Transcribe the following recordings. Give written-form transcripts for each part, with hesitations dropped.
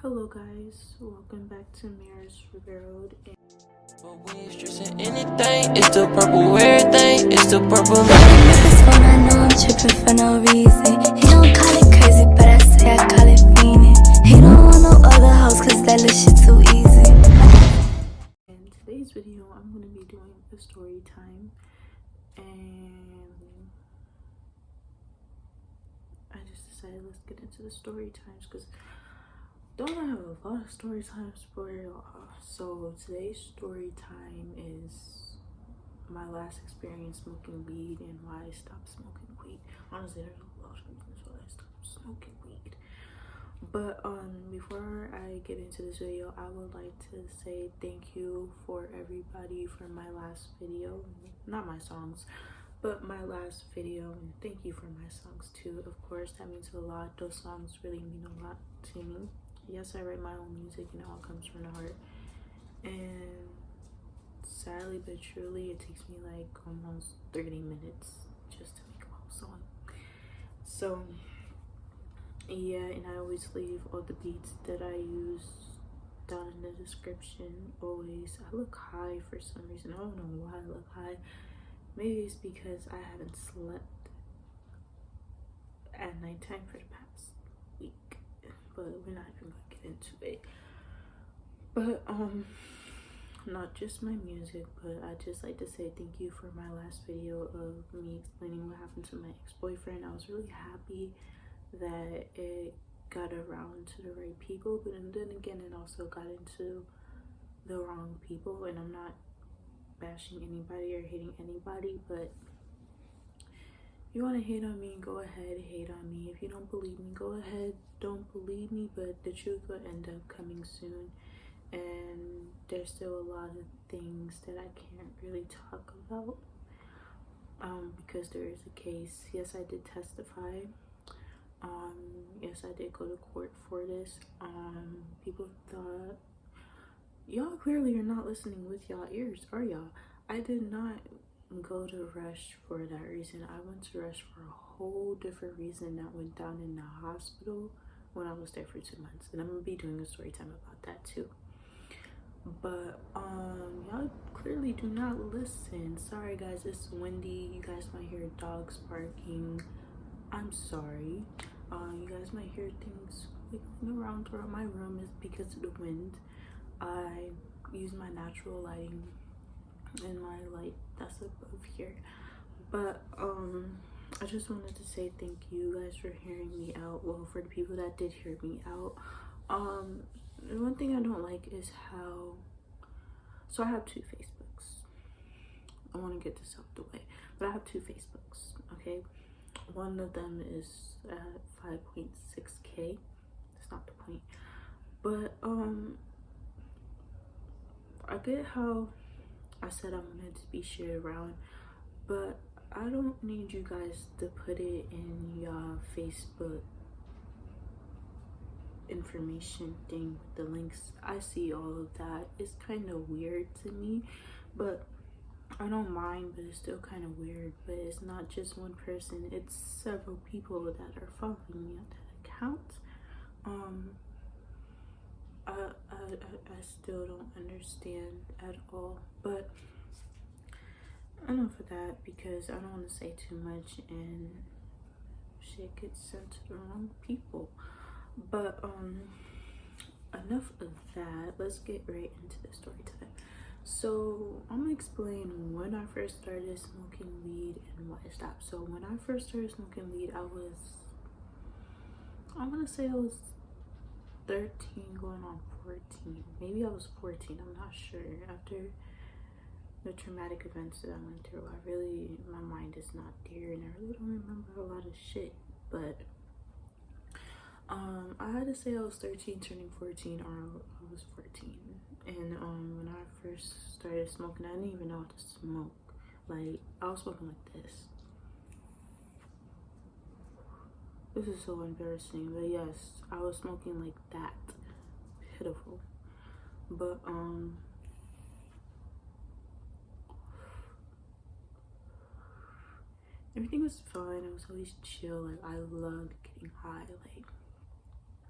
Hello guys, welcome back to Mirrors Road. But we ain't stressing anything, it's the purple everything, it's the purple money. This phone, I know I'm tripping for no reason. He don't call it crazy, but I say I call it fiending. He don't want no other hoes, cause that little shit too easy. In today's video, I'm going to be doing a story time. And I just decided let's get into the story times because don't I have a lot of story times for y'all. So today's story time is my last experience smoking weed and why I stopped smoking weed. Honestly, there's a lot of reasons why I stopped smoking weed. But before I get into this video, I would like to say thank you for everybody for my last video. Not my songs, but my last video. And thank you for my songs too. Of course, that means a lot. Those songs really mean a lot to me. Yes, I write my own music and it all comes from the heart. And sadly but truly, it takes me like almost 30 minutes just to make a whole song. So yeah, and I always leave all the beats that I use down in the description. Always. I look high for some reason. I don't know why I look high. Maybe it's because I haven't slept at nighttime for the past week, but we're not even gonna get into it. But not just my music, but I just like to say thank you for my last video of me explaining what happened to my ex-boyfriend. I was really happy that it got around to the right people, but then again it also got into the wrong people. And I'm not bashing anybody or hating anybody, but if you want to hate on me, go ahead, hate on me. If you don't believe me, go ahead, don't believe me, but the truth will end up coming soon. And there's still a lot of things that I can't really talk about because there is a case. Yes, I did testify. Yes, I did go to court for this. People thought, y'all clearly are not listening with y'all ears, are y'all? I did not go to Rush for that reason. I went to Rush for a whole different reason that went down in the hospital when I was there for 2 months. And I'm gonna be doing a story time about that too. But y'all clearly do not listen. Sorry guys, it's windy. You guys might hear dogs barking. I'm sorry. You guys might hear things wiggling around throughout my room is because of the wind. I use my natural lighting and my light that's above here. But I just wanted to say thank you guys for hearing me out. Well, for the people that did hear me out. One thing I don't like is how, so I have 2 Facebooks. I want to get this out the way, but I have 2 Facebooks, okay? One of them is at 5.6K. That's not the point. But I get how I said I wanted to be shared around, but I don't need you guys to put it in your Facebook information thing with the links. I see all of that. It's kind of weird to me, but I don't mind, but it's still kind of weird. But it's not just one person, it's several people that are following me on that account. I still don't understand at all, but enough of that because I don't want to say too much and shit gets sent to the wrong people. But enough of that. Let's get right into the story time. So I'm gonna explain when I first started smoking weed and why I stopped. So when I first started smoking weed, I want to say I was 13 going on 14. Maybe I was 14, I'm not sure. After the traumatic events that I went through, my mind is not there and I really don't remember a lot of shit. But I had to say I was 13 turning 14, or I was 14. And when I first started smoking, I didn't even know how to smoke. Like, I was smoking like this. This is so embarrassing, but yes, I was smoking like that. Pitiful. But everything was fine. I was always chill. Like, I loved getting high. Like,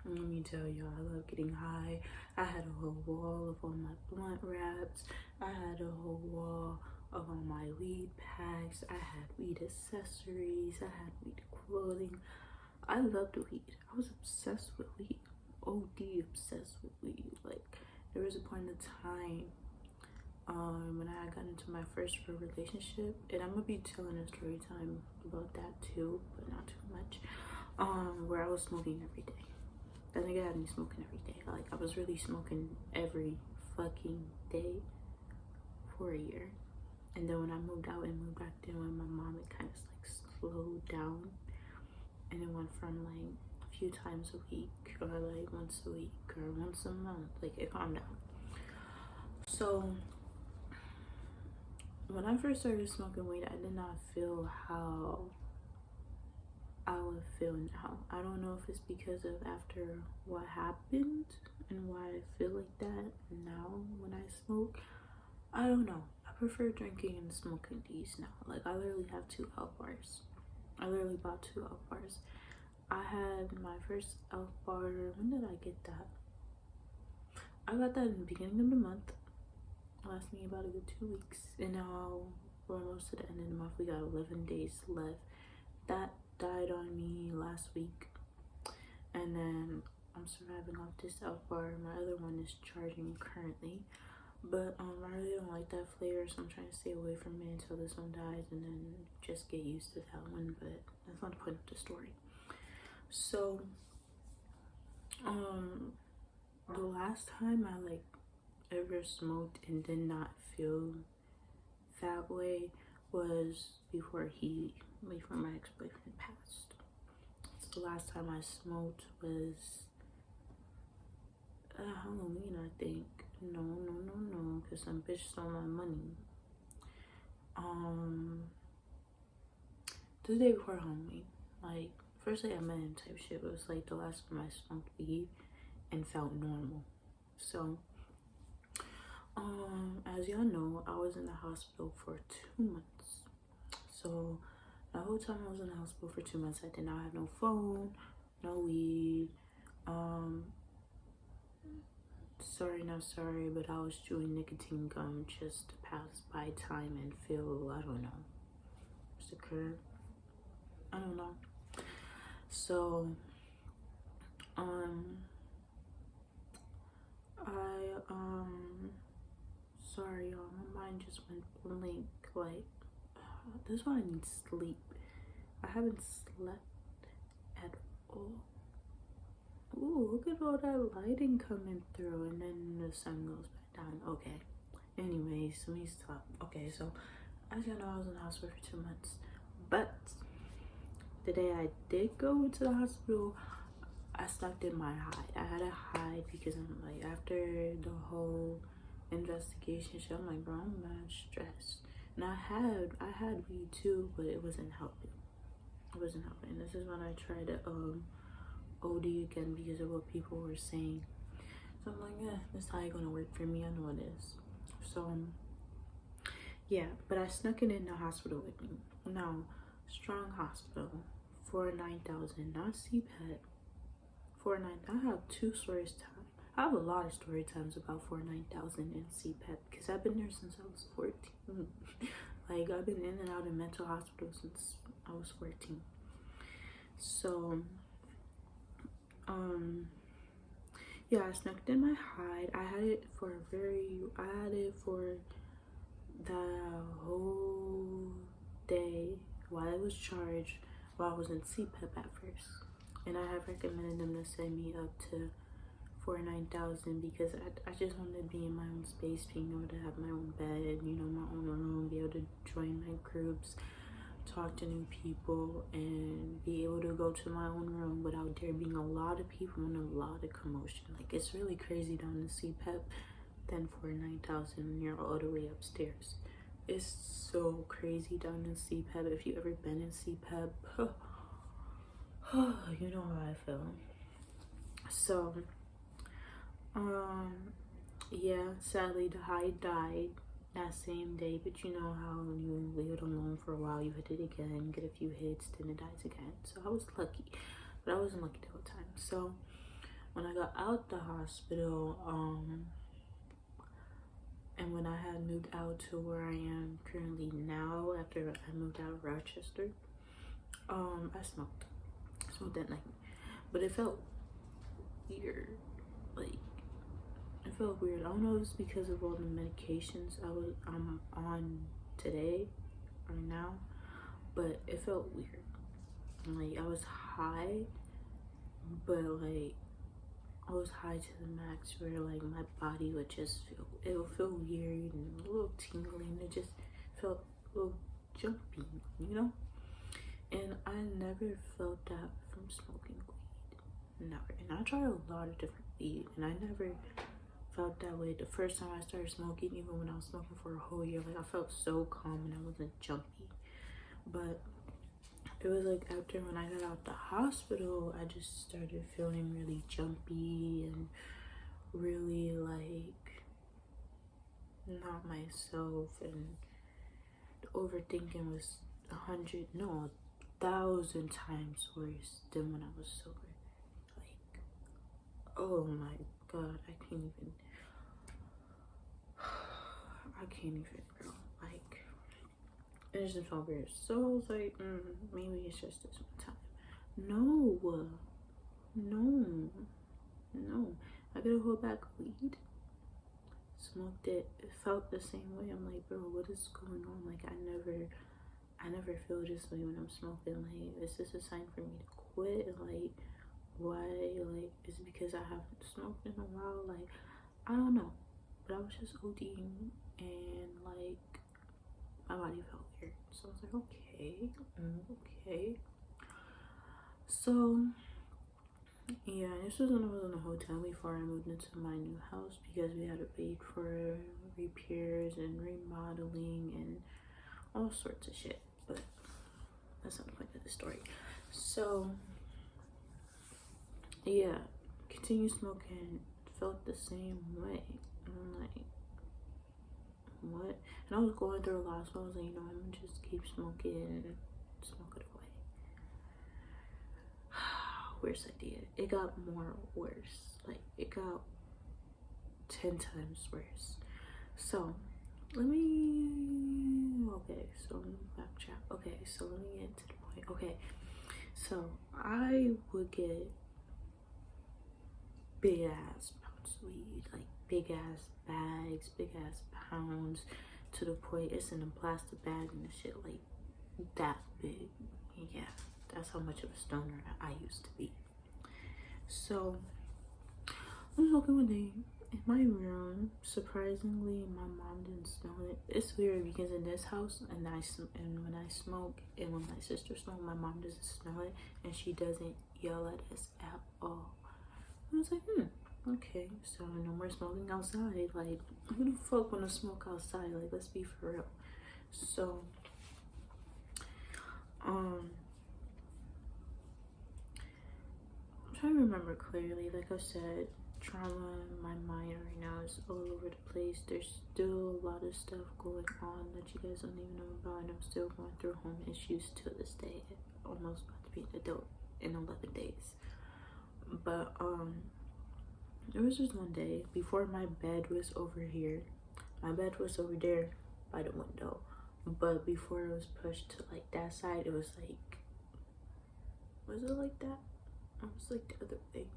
Let me tell y'all, I love getting high. I had a whole wall of all my blunt wraps. I had a whole wall of all my weed packs. I had weed accessories. I had weed clothing. I loved weed. I was obsessed with weed. OD obsessed with weed. Like, there was a point in time when I got into my first real relationship, and I'm gonna be telling a story time about that too, but not too much. Where I was smoking every day. That nigga had me smoking every day. Like, I was really smoking every fucking day for a year. And then when I moved out and moved back in with my mom, it kind of like slowed down, and it went from like a few times a week, or like once a week, or once a month. Like, it calmed down. So when I first started smoking weed, I did not feel how I would feel now. I don't know if it's because of after what happened and why I feel like that now when I smoke. I don't know. I prefer drinking and smoking these now. Like, I literally have 2 Elf bars. I literally bought 2 Elf bars. I had my first Elf bar. When did I get that? I got that in the beginning of the month. Last me about a good 2 weeks. And now we're almost to the end of the month. We got 11 days left. That died on me last week. And then I'm surviving off this Elf bar. My other one is charging currently. But I really don't like that flavor, so I'm trying to stay away from it until this one dies, and then just get used to that one. But that's not the point of the story. So the last time I like ever smoked and did not feel that way was before my ex-boyfriend passed. So the last time I smoked was Halloween, I think. No, because some bitch stole my money. The day before Halloween. Like, first day I met him type shit. It was like the last time I smoked weed and felt normal. So, as y'all know, I was in the hospital for 2 months. So, the whole time I was in the hospital for 2 months, I did not have no phone, no weed. Sorry, not sorry, but I was chewing nicotine gum just to pass by time and feel, I don't know, just occur. I don't know. So, sorry y'all, my mind just went blank. Like, this is why I need sleep. I haven't slept at all. Ooh, look at all that lighting coming through, and then the sun goes back down. Okay. Anyways, let me stop. Okay, so as you know, I was in the hospital for 2 months. But the day I did go to the hospital, I stuck in my hide. I had to hide because I'm like, after the whole investigation shit, I'm like, bro, I'm mad stressed. And I had weed too, but it wasn't helping. It wasn't helping. This is when I tried to OD again because of what people were saying. So I'm like, yeah, this is how it's gonna work for me. I know it is. So yeah, but I snuck it in the hospital with me. Now, Strong Hospital, 409,000, not CPET. 409. I have 2 stories time. I have a lot of story times about 409,000 in CPET because I've been there since I was 14. Like, I've been in and out of mental hospital since I was 14. So yeah, I snuck in my hide. I had it for the whole day while it was charged, while I was in CPEP at first. And I have recommended them to send me up to 409,000 because I just wanted to be in my own space, being able to have my own bed, you know, my own room, be able to join my groups, talk to new people, and be able to go to my own room without there being a lot of people and a lot of commotion. Like, it's really crazy down in CPEP than 409,000 when you're all the way upstairs. It's so crazy down in CPEP. If you ever been in CPEP, you know how I feel. So yeah, sadly the hide died that same day, but you know how when you leave it alone for a while, you hit it again, get a few hits, then it dies again. So I was lucky, but I wasn't lucky the whole time. So when I got out the hospital, and when I had moved out to where I am currently now, after I moved out of Rochester, I smoked that night, but it felt weird. Like, it felt weird. I don't know if it's because of all the medications I'm on today or now, but it felt weird. Like, I was high, but like I was high to the max where like my body would just it would feel weird and a little tingling. It just felt a little jumpy, you know? And I never felt that from smoking weed. Never. And I tried a lot of different weed and I never felt that way. The first time I started smoking, even when I was smoking for a whole year, like I felt so calm and I wasn't jumpy. But it was like after when I got out the hospital, I just started feeling really jumpy and really like not myself, and the overthinking was 1,000 times worse than when I was sober. Like, oh my god, I can't even, bro. Like, it just felt weird. So I was like, maybe it's just this one time. No. I got a whole bag of weed. Smoked it. It felt the same way. I'm like, bro, what is going on? Like, I never feel this way when I'm smoking. Like, is this a sign for me to quit? Like, why? Like, is it because I haven't smoked in a while? Like, I don't know. But I was just ODing and like my body felt weird. So I was like, okay. So yeah, this was when I was in a hotel before I moved into my new house because we had to pay for repairs and remodeling and all sorts of shit. But that's not the point of the story. So yeah, continued smoking, felt the same way. And I'm like, what? And I was going through a lot, so I was like, you know, I'm gonna just keep smoking and smoke it away. Worst idea. It got more worse. Like, it got 10 times worse. So let me backtrack. Okay, so let me get to the point. Okay, so I would get big ass pounds of weed, like big ass bags, big ass pounds, to the point it's in a plastic bag and the shit like that big. Yeah, that's how much of a stoner I used to be. So I'm smoking one day in my room. Surprisingly, my mom didn't smell it. It's weird because in this house, and when I smoke and when my sister smokes, my mom doesn't smell it and she doesn't yell at us at all. I was like, okay, so no more smoking outside. Like, who the fuck wanna smoke outside? Like, let's be for real. So I'm trying to remember clearly. Like I said, trauma in my mind right now is all over the place. There's still a lot of stuff going on that you guys don't even know about, and I'm still going through home issues to this day. Almost about to be an adult in 11 days. But there was just one day before my bed was over here. My bed was over there by the window, but before it was pushed to like that side, it was like, was it like that? It was like the other way.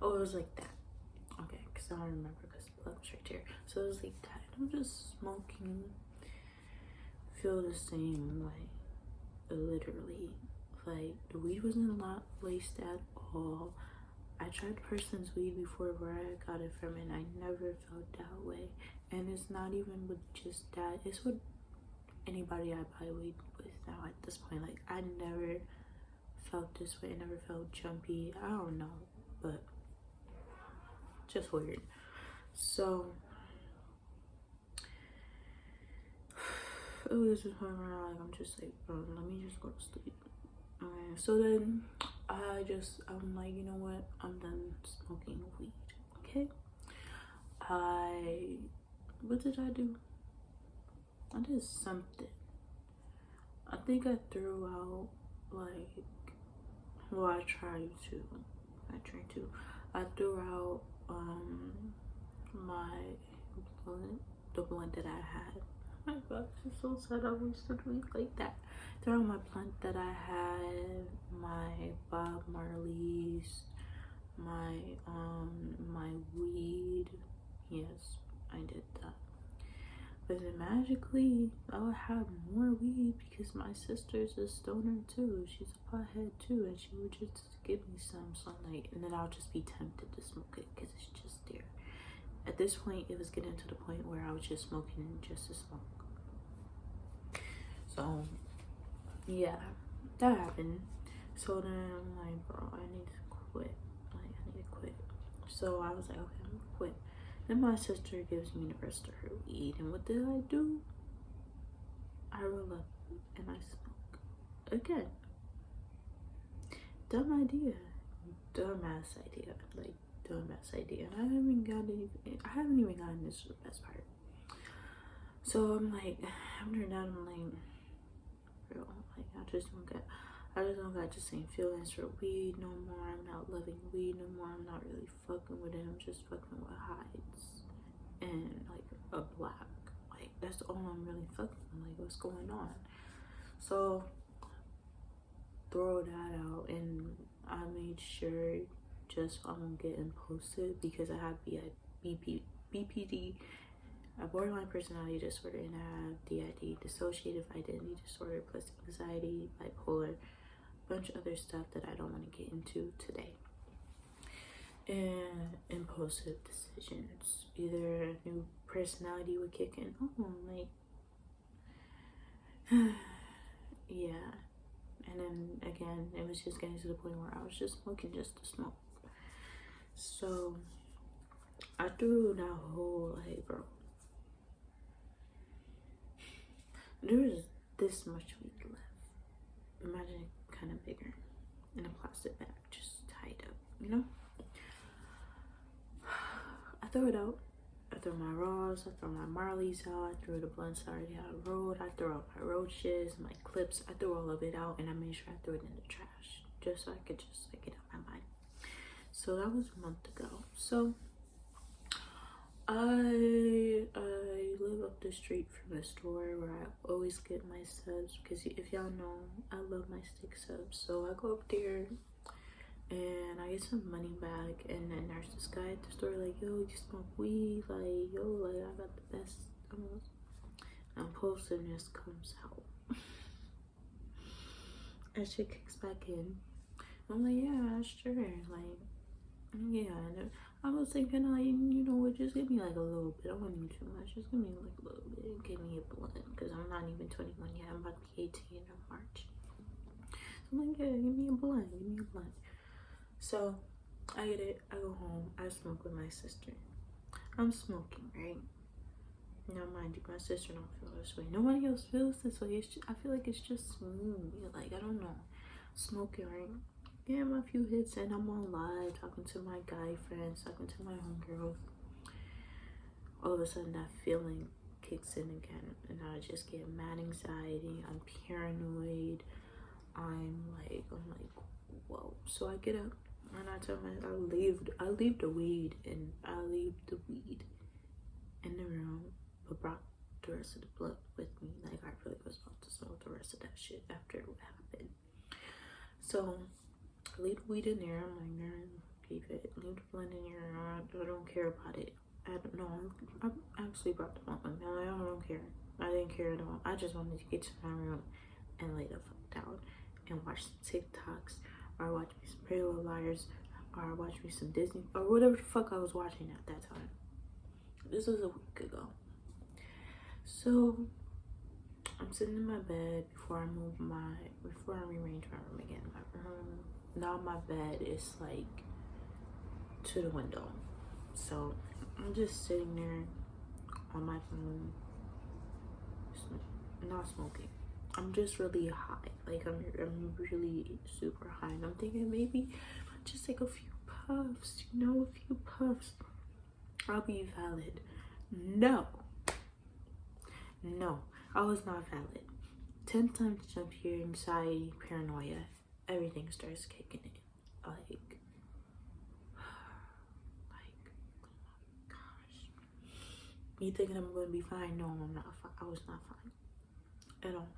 Oh, it was like that. Okay, because I don't remember because the plug was right here. So it was like that. And I'm just smoking. Feel the same, like, literally. Like, the weed wasn't laced at all. I tried person's weed before where I got it from, and I never felt that way. And it's not even with just that. It's with anybody I buy weed with now at this point. Like, I never felt this way. I never felt jumpy. I don't know, but just weird. So it was just point where like I'm just like, bro, let me just go to sleep. Okay, so then I'm like, you know what, I'm done smoking weed. Okay, what did I do? I did something. I think I threw out, like, well, I tried to I threw out my blunt, the blunt that I had. Oh my gosh, it's so sad I wasted weed like that. Threw out my blunt that I had, my Bob Marley's, my my weed. Yes, I did that. But then magically I would have more weed because my sister's a stoner too. She's a pothead too, and she would just give me some. So I'm like, and then I'll just be tempted to smoke it because it's just there. At this point, it was getting to the point where I was just smoking just to smoke. So yeah, that happened. So then I'm like, bro, I need to quit. Like, I need to quit. So I was like, okay, I'm gonna quit. Then my sister gives me the rest of her weed, and what did I do? I roll up and I smoke again. Dumb idea, dumbass idea, like dumbass idea. And I haven't even gotten this to the best part. So I'm like, after that, I'm like, bro, like I just don't got the same feelings for weed no more. I'm not loving weed no more. I'm not really fucking with it. I'm just fucking with hides and like a black. Like that's all I'm really fucking with. Like what's going on? So throw that out, and I made sure just so I won't get imposted because I have BPD, a borderline personality disorder, and I have DID, dissociative identity disorder, plus anxiety, bipolar, bunch of other stuff that I don't want to get into today. And impulsive decisions. Either a new personality would kick in. Oh, like, yeah. And then again, it was just getting to the point where I was just smoking just to smoke. So I threw that whole, like, bro, there was this much weed left. Imagine kind of bigger in a plastic bag, just tied up, you know? I threw it out. I threw my raws, I threw my Marleys out, I threw the blunts I already had rolled, I threw out my roaches, my clips, I threw all of it out, and I made sure I threw it in the trash just so I could just like get out my mind. So that was a month ago. So I live up the street from the store where I always get my subs, because if y'all know, I love my stick subs. So I go up there and I get some money back, and then there's this guy at the store like, yo, you smoke weed? Like, yo, like I got the best. Impulsiveness comes out. And shit kicks back in. I'm like, yeah, sure. Like, yeah. And I was thinking, like, you know what, just give me like a little bit. I don't need too much. Just give me like a little bit. Give me a blunt, because I'm not even 21 yet. I'm about to be 18 in March. So I'm like, yeah, give me a blunt. Give me a blunt. So I get it. I go home. I smoke with my sister. I'm smoking, right? Now, mind you, my sister don't feel this way. Nobody else feels this way. It's just, I feel like it's just me. Like, I don't know. Smoking, right? Yeah, I'm a few hits and I'm on live talking to my guy friends, talking to my homegirls. All of a sudden, that feeling kicks in again, and I just get mad anxiety. I'm paranoid. I'm like, whoa. So I get up and I tell myself, I leave the weed in the room, but brought the rest of the blunt with me. Like, I really was about to smoke the rest of that shit after what happened. So I leave the weed in there. I'm like, no, keep it. Leave the blunt in there. I don't care about it. I don't know. I actually brought the blunt with me. I'm like, I don't care. I didn't care at all. I just wanted to get to my room and lay the fuck down and watch some TikToks, or watch me some Pretty Little Liars, or watch me some Disney, or whatever the fuck I was watching at that time. This was a week ago. So I'm sitting in my bed before I rearrange my room again. My room, now my bed is like to the window. So I'm just sitting there on my phone, not smoking. I'm just really high. Like, I'm really super high. And I'm thinking maybe just take a few puffs, a few puffs. I'll be valid. No, I was not valid. 10 times jump here, anxiety, paranoia, everything starts kicking in. Like, me thinking I'm gonna be fine. No, I'm not fine. I was not fine at all.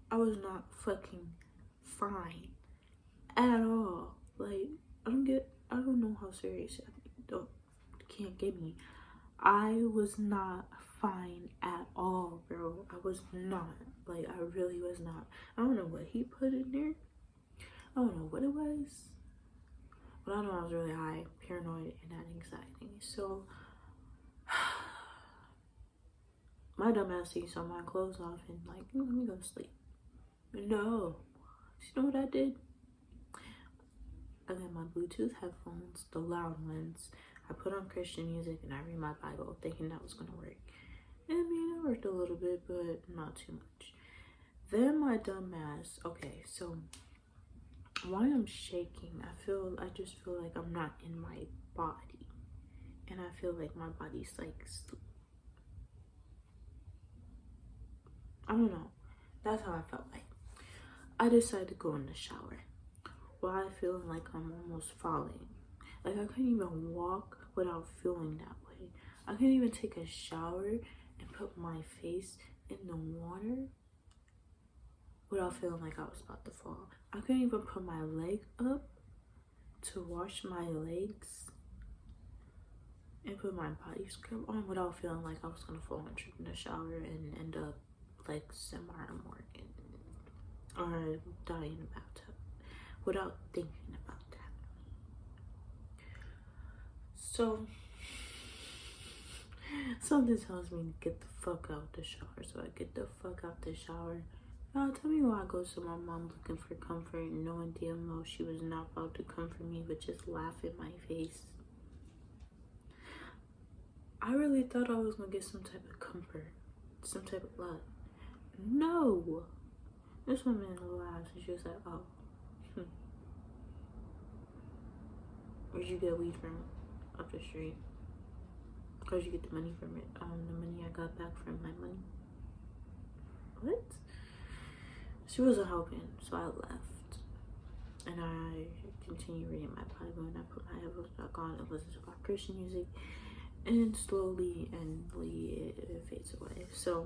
I was not fucking fine at all. Like, I don't know how serious can't get me. I was not fine at all, bro. I was not. Like, I really was not. I don't know what he put in there. I don't know what it was. But I know I was really high, paranoid, and had anxiety. So, my dumb ass takes all my clothes off and like, let me go to sleep. No. You know what I did? I got my Bluetooth headphones, the loud ones. I put on Christian music and I read my Bible thinking that was gonna work. And I mean, it worked a little bit, but not too much. Then my dumb ass, okay, so why I'm shaking, I just feel like I'm not in my body. And I feel like my body's like, I don't know. That's how I felt like. I decided to go in the shower while I feel like I'm almost falling. Like, I couldn't even walk without feeling that way. I couldn't even take a shower and put my face in the water without feeling like I was about to fall. I couldn't even put my leg up to wash my legs and put my body scrub on without feeling like I was gonna fall and trip in the shower and end up like Samara Morgan or die in a bathtub without thinking about that. So something tells me to get the fuck out the shower. So I get the fuck out the shower. Now tell me why I go to my mom looking for comfort, knowing damn well she was not about to comfort me, but just laugh in my face. I really thought I was gonna get some type of comfort, some type of love. No, this woman laughs and she was like, "Oh, where'd you get weed from? Up the street. Where'd you get the money from it? The money I got back from my money." What? She wasn't helping, so I left. And I continued reading my Bible and I put my headphones back on and listened to my Christian music. And slowly it fades away. So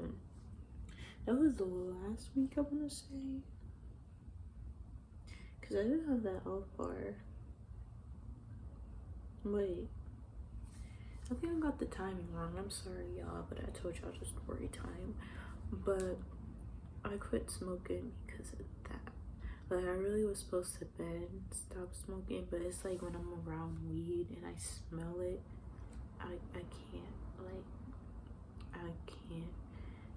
that was the last week, I want to say. Because I didn't have that elf bar. Wait. I think I got the timing wrong. I'm sorry, y'all, but I told y'all the story time. But I quit smoking because of that. Like, I really was supposed to stop smoking, but it's like when I'm around weed and I smell it, I can't. Like, I can't.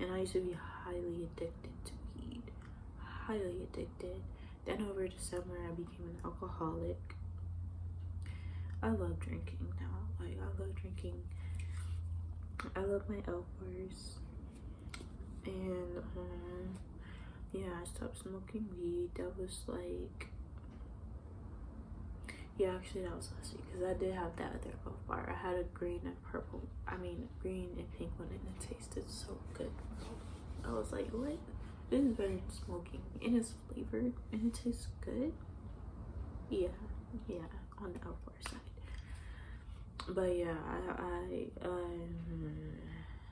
And I used to be highly addicted to weed. Highly addicted. Then over the summer, I became an alcoholic. I love drinking now. Like, I love drinking. I love my elf bars. And, yeah, I stopped smoking weed. That was like, yeah, actually that was last week, because I did have that other elf bar. I had a green and green and pink one, and it tasted so good. I was like, what? This is better than smoking, and it's flavored, and it tastes good. Yeah, on the elf bar side. But yeah,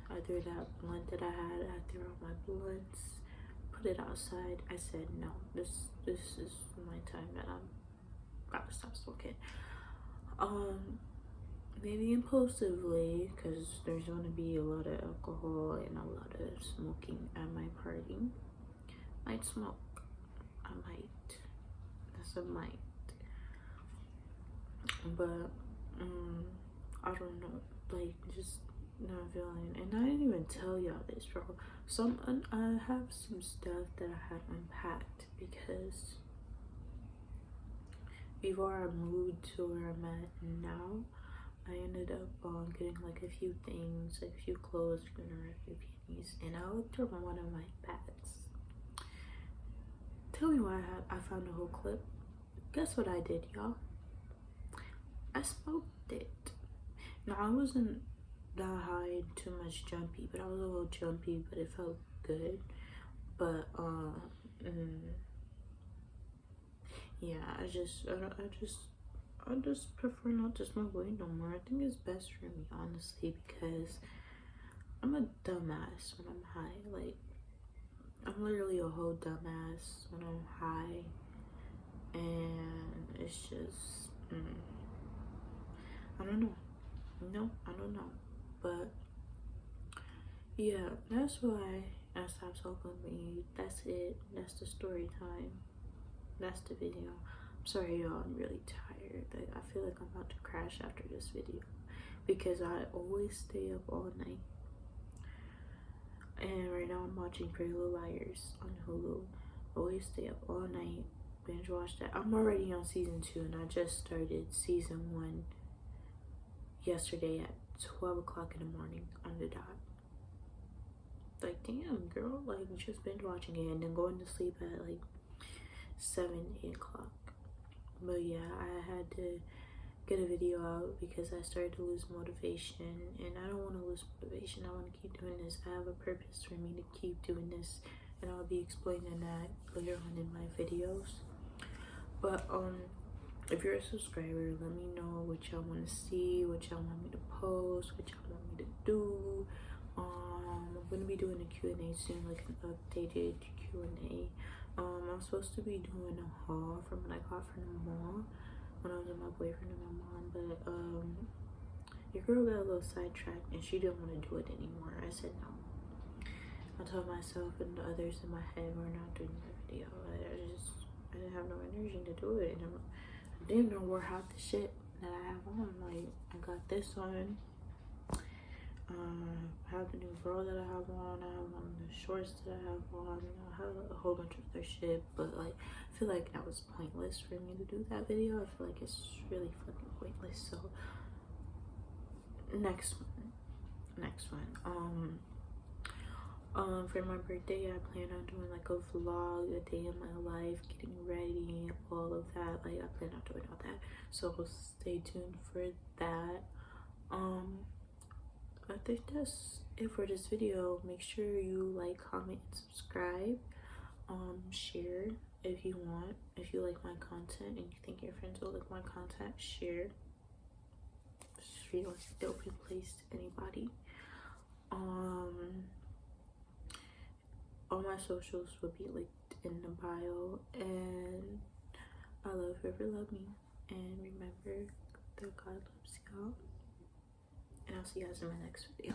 I threw that blunt that I had. I threw out my blunts, put it outside. I said, no, this is my time that I'm gotta stop smoking. Maybe impulsively, because there's gonna be a lot of alcohol and a lot of smoking at my party. Might smoke. I might. That's a might. But I don't know. Like, just not feeling. And I didn't even tell y'all this, bro. I have some stuff that I had unpacked because before I moved to where I'm at now, I ended up getting like a few things, like a few clothes, and a few panties, and I looked through one of my bags. Tell me why I found a whole clip. Guess what I did, y'all? I smoked it. Now, I wasn't that high and too much jumpy, but I was a little jumpy, but it felt good. But yeah, I just prefer not to smoke weed no more. I think it's best for me, honestly, because I'm a dumbass when I'm high. Like, I'm literally a whole dumbass when I'm high. And it's just, I don't know. No, I don't know. But, yeah, that's why I stopped talking with you. That's it. That's the story time. That's the video. I'm sorry, y'all. I'm really tired. Like, I feel like I'm about to crash after this video. Because I always stay up all night. And right now I'm watching Pretty Little Liars on Hulu. Always stay up all night. Binge watch that. I'm already on season 2 and I just started season 1 yesterday at 12 o'clock in the morning on the dot. Like, damn, girl. Like, just binge watching it and then going to sleep at like 7, 8 o'clock. But yeah, I had to get a video out because I started to lose motivation, and I don't want to lose motivation. I want to keep doing this. I have a purpose for me to keep doing this, and I'll be explaining that later on in my videos. But if you're a subscriber, let me know what y'all want to see, what y'all want me to post, what y'all want me to do. I'm gonna be doing a Q&A soon, like an updated Q&A. I'm supposed to be doing a haul from what I got from the mall when I was with my boyfriend and my mom, but your girl got a little sidetracked and she didn't want to do it anymore. I said no. I told myself and the others in my head, we're not doing that video. I didn't have no energy to do it, and I didn't know where half the shit that I have on. Like, I got this on. I have the new bra that I have on. I have on the shorts that I have on. I have a whole bunch of other shit, but like, I feel like that was pointless for me to do that video. I feel like it's really fucking pointless. So next one. For my birthday, I plan on doing like a vlog, a day in my life, getting ready, all of that. Like, I plan on doing all that. So stay tuned for that. I think that's it for this video. Make sure you like, comment, and subscribe. Share if you want. If you like my content and you think your friends will like my content, share. Just feel like an open place to anybody. All my socials will be linked in the bio, and I love whoever love me, and remember that God loves y'all, and I'll see you guys in my next video.